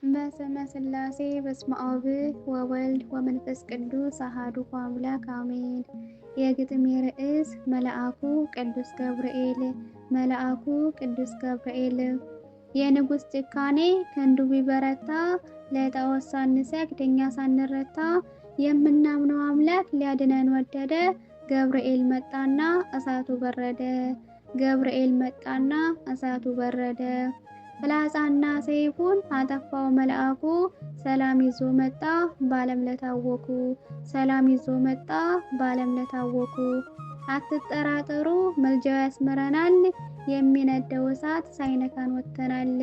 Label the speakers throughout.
Speaker 1: በስመ ሥላሴ በስመ አብ ወወልድ ወመንፈስ ቅዱስ አሐዱ አምላክ አሜን። የግጥሜ ርዕስ መልአኩ ቅዱስ ገብርኤል። መልአኩ ቅዱስ ገብርኤል የንጉሥ ጭካኔ ክንዱ ቢበረታ፣ ለጣዖት ሳንሰግድ እኛ ሳንረታ፣ የምናምነው አምላክ ሊያድነን ወደደ። ገብርኤል መጣና እሳቱ በረደ። ገብርኤል መጣና እሳቱ በረደ። ፍላጻና ሰይፉን አጠፋው መልአኩ፣ ሰላም ይዞ መጣ በዓለም ለታወኩ። ሰላም ይዞ መጣ በዓለም ለታወኩ። አትጠራጠሩ መልጃው ያስመረናል፣ የሚነደው እሳት ሳይነካን ወጥተናል።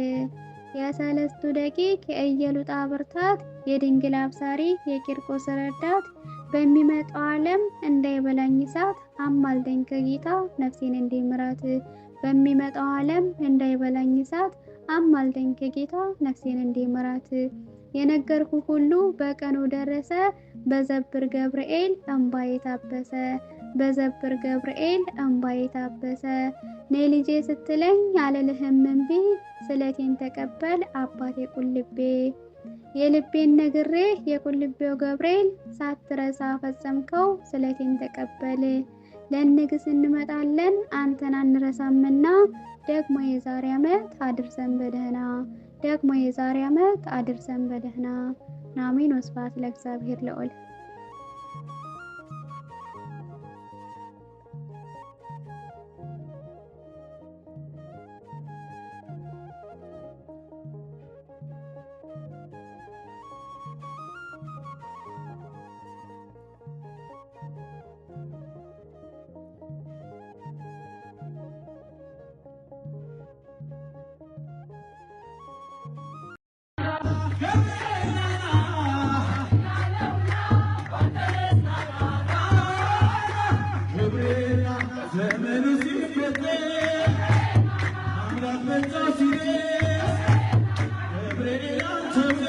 Speaker 1: የሰለስቱ ደቂቅ የኢየሉጣ ብርታት፣ የድንግል አብሳሪ የቂርቆስ ረዳት፣ በሚመጣው ዓለም እንዳይበላኝ እሳት፣ አማልደኝ ከጌታ ነፍሴን እንዲምራት። በሚመጣው ዓለም እንዳይበላኝ እሳት፣ አማልደኝ ከጌታ ነፍሴን እንዲምራት። የነገርኩ ሁሉ በቀኑ ደረሰ፣ በዘብር ገብርኤል እንባዬ ታበሰ። በዘብር ገብርኤል እንባዬ ታበሰ። ነይ ልጄ ስትለኝ አልልህም እምቢ፣ ስለቴን ተቀበል አባቴ ቁልቤ። የልቤን ነግሬ የቁልቤው ገብርኤል፣ ሳትረሳ ፈጸምከው ስለቴን ተቀበል። ለንግስ እንመጣለን አንተን አንረሳምና፣ ደግሞ የዛሬ ዓመት አድርሰን በደህና። ደግሞ የዛሬ ዓመት አድርሰን በደህና። አሜን። ወስብሐት ለእግዚአብሔር ልዑል።
Speaker 2: I'm